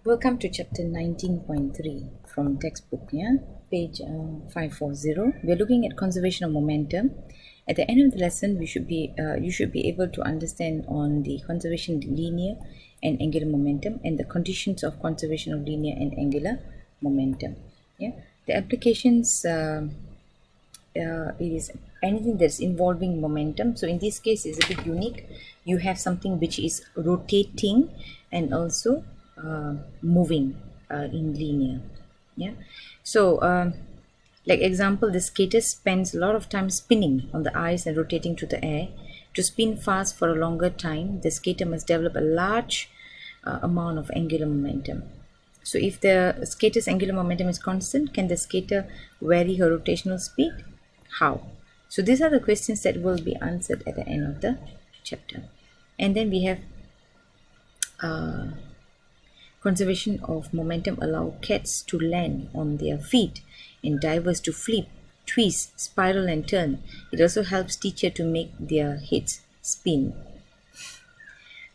Welcome to chapter 19.3 from textbook, page 540. We're looking at conservation of momentum. At the end of the lesson, you should be able to understand on the conservation of linear and angular momentum and the conditions of conservation of linear and angular momentum. Yeah, the applications. It is anything that's involving momentum. So in this case, it's a bit unique. You have something which is rotating and also moving in linear. Yeah. So like example, the skater spends a lot of time spinning on the ice and rotating through the air. To spin fast for a longer time, the skater must develop a large amount of angular momentum. So if the skater's angular momentum is constant, can the skater vary her rotational speed? How? So these are the questions that will be answered at the end of the chapter. And then we have conservation of momentum allow cats to land on their feet and divers to flip, twist, spiral and turn. It also helps teacher to make their heads spin.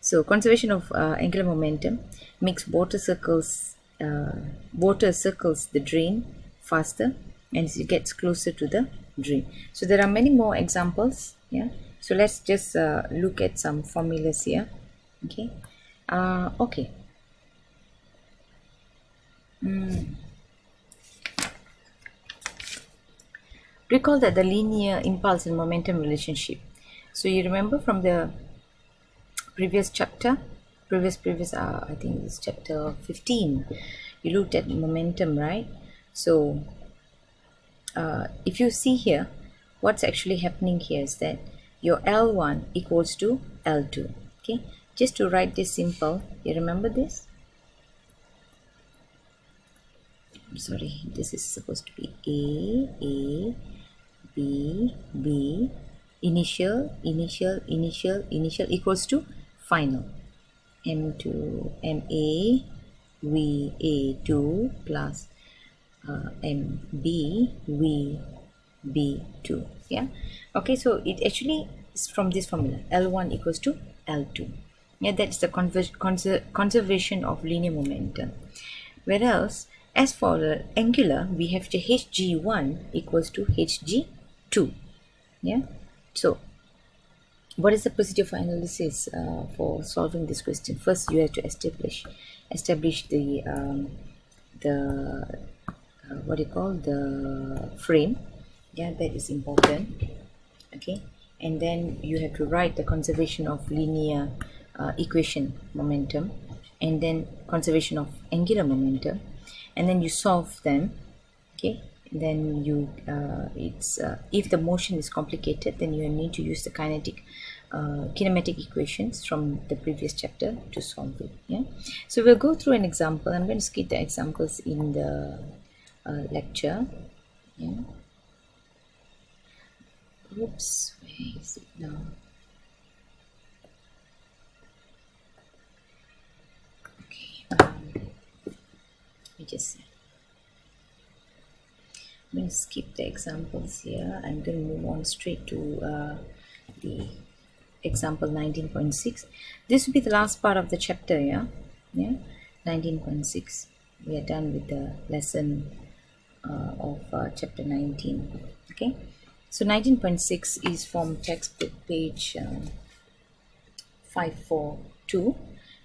So conservation of angular momentum makes water circles the drain faster and it gets closer to the drain. So there are many more examples. Yeah. So let's just look at some formulas here. Okay. Okay. Recall that the linear impulse and momentum relationship. So you remember from the previous chapter, I think it's chapter 15. You looked at momentum, right? So if you see here, what's actually happening here is that your L1 equals to L2. Okay, just to write this simple, you remember this? I'm sorry, this is supposed to be A, B, B, initial equals to final. M2, MA, VA2 plus MB, VB2. Yeah. Okay, so it actually is from this formula. L1 equals to L2. Yeah, that's the conservation of linear momentum. Whereas, as for the angular, we have the Hg1 equals to Hg2. Yeah. So, what is the procedure for analysis for solving this question? First, you have to establish the what do you call the frame. Yeah, that is important. Okay, and then you have to write the conservation of linear equation momentum, and then conservation of angular momentum, and then you solve them. Okay, then you if the motion is complicated, then you need to use the kinematic equations from the previous chapter to solve it. Yeah, so we'll go through an example. I'm going to skip the examples in the lecture. Yeah. Oops, where is it now? Okay, let me just I'm going to skip the examples here. I'm going to move on straight to the example 19.6. This will be the last part of the chapter. Yeah, 19.6. We are done with the lesson of chapter 19. Okay, so 19.6 is from textbook page 542.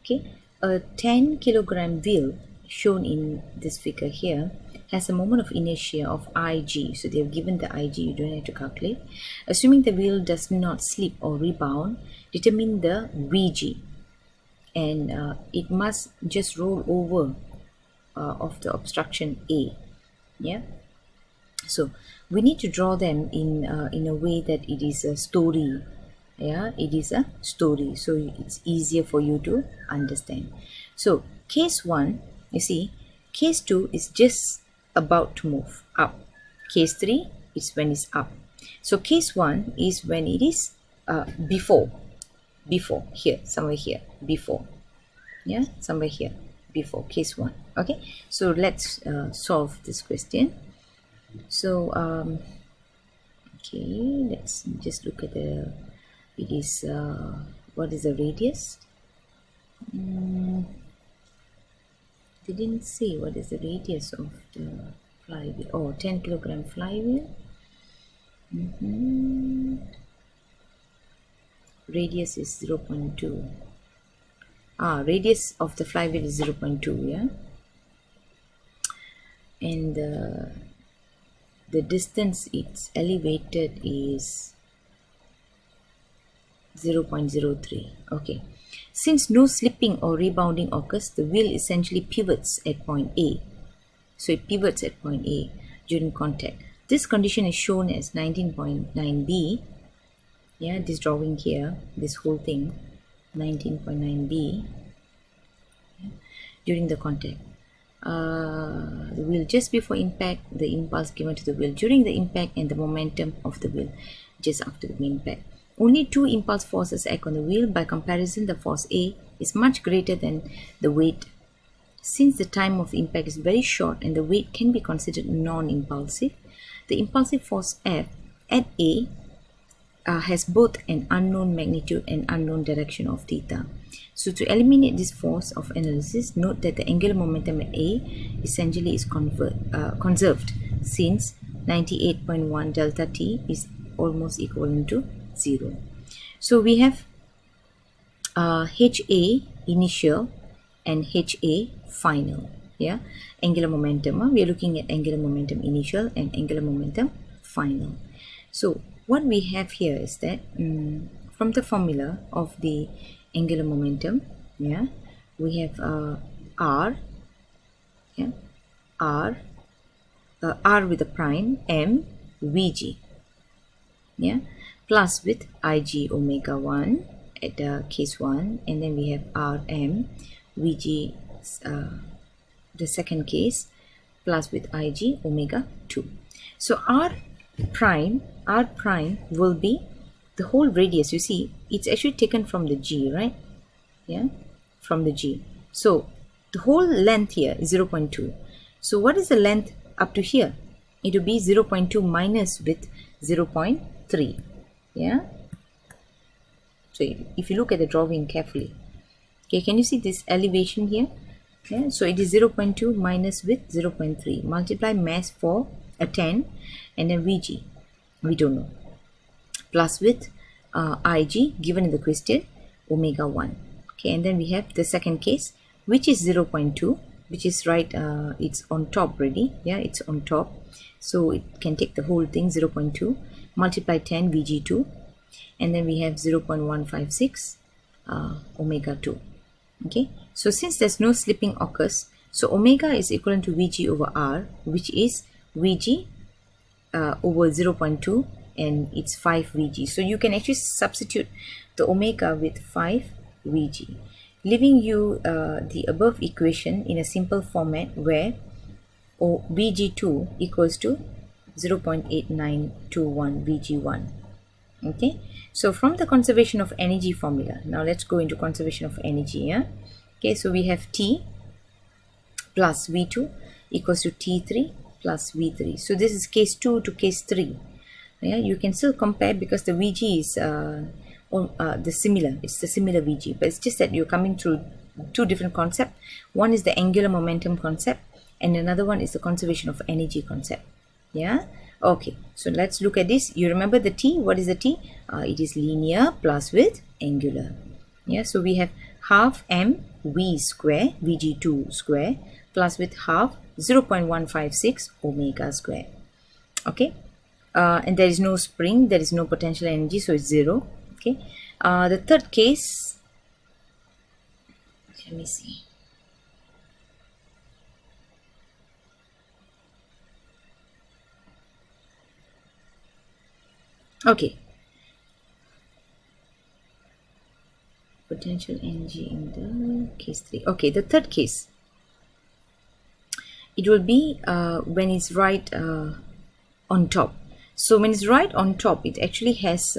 Okay, a 10 kilogram wheel shown in this figure here has a moment of inertia of Ig. So they have given the Ig, you don't have to calculate. Assuming the wheel does not slip or rebound, determine the Vg, and it must just roll over of the obstruction A. Yeah, so we need to draw them in a way that it is a story. Yeah, it is a story, so it's easier for you to understand. So case 1, you see, case 2 is just about to move up. Case 3 is when it's up. So case 1 is when it is before here, somewhere here, before. Yeah, somewhere here, before case 1. Okay, so let's solve this question. So okay, let's just look at the, it is what is the radius? They didn't say what is the radius of the flywheel. Oh, 10 kilogram flywheel. Radius is 0.2. Radius of the flywheel is 0.2, yeah. And the distance it's elevated is 0.03. Okay. Since no slipping or rebounding occurs, the wheel essentially pivots at point A. So it pivots at point A during contact. This condition is shown as 19.9b. Yeah, this drawing here, this whole thing, 19.9b, during the contact. The wheel just before impact, the impulse given to the wheel during the impact, and the momentum of the wheel just after the impact. Only two impulse forces act on the wheel. By comparison, the force A is much greater than the weight. Since the time of impact is very short and the weight can be considered non-impulsive, the impulsive force F at A has both an unknown magnitude and unknown direction of theta. So to eliminate this force of analysis, note that the angular momentum at A essentially is conserved, since 98.1 delta T is almost equivalent to 0. So we have HA initial and HA final. Yeah, angular momentum. We are looking at angular momentum initial and angular momentum final. So what we have here is that from the formula of the angular momentum, yeah, we have R, yeah, R with a prime, M, Vg, yeah, plus with Ig omega 1 at case 1, and then we have Rm, Vg, the second case, plus with Ig omega 2. So R prime will be the whole radius. You see, it's actually taken from the G, right? Yeah, from the G. So the whole length here is 0.2. So what is the length up to here? It will be 0.2 minus with 0.3. Yeah. So if you look at the drawing carefully, okay, can you see this elevation here? Yeah, so it is 0.2 minus with 0.3. Multiply mass for a 10, and then Vg, we don't know, plus with Ig given in the question, omega 1. Okay, and then we have the second case, which is 0.2, which is right, it's on top already. Yeah, it's on top, so it can take the whole thing, 0.2 multiply 10 Vg2, and then we have 0.156 omega 2. Okay, so since there's no slipping occurs, so omega is equivalent to Vg over R, which is Vg over 0.2, and it's 5 Vg. So you can actually substitute the omega with 5 Vg, leaving you the above equation in a simple format where Vg2 equals to 0.8921 Vg1. Okay, so from the conservation of energy formula, now let's go into conservation of energy. Yeah, okay, so we have T plus V2 equals to T3 plus V3. So this is case 2 to case 3. Yeah, you can still compare because the Vg is the similar. It's the similar Vg, but it's just that you're coming through two different concepts. One is the angular momentum concept, and another one is the conservation of energy concept. Yeah. Okay, so let's look at this. You remember the T? What is the T? It is linear plus with angular. Yeah, so we have half m v square, Vg2 square, plus with half 0.156 omega square. Okay, and there is no spring, there is no potential energy, so it's 0. Okay, the third case, let me see. Okay, potential energy in the case 3. Okay, the third case, it will be when it's right on top. So when it's right on top, it actually has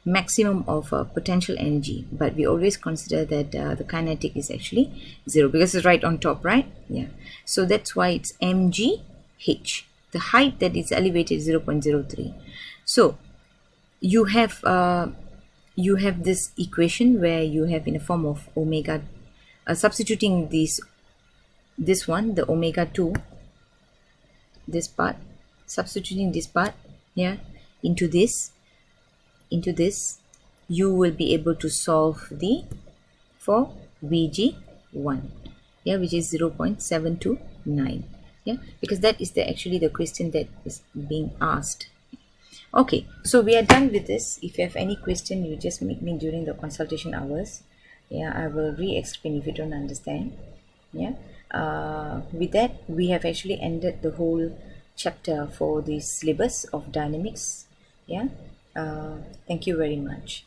maximum of potential energy, but we always consider that the kinetic is actually 0 because it's right on top, right? Yeah, so that's why it's mgh. The height that is elevated is 0.03. So you have this equation where you have in a form of omega, substituting this this one, the omega 2, this part, substituting this part, yeah, into this, you will be able to solve the for VG1, yeah, which is 0.729, yeah, because that is the actually the question that is being asked. Okay, so we are done with this. If you have any question, you just meet me during the consultation hours. Yeah, I will re-explain if you don't understand. Yeah, with that, we have actually ended the whole chapter for the syllabus of dynamics. Yeah, thank you very much.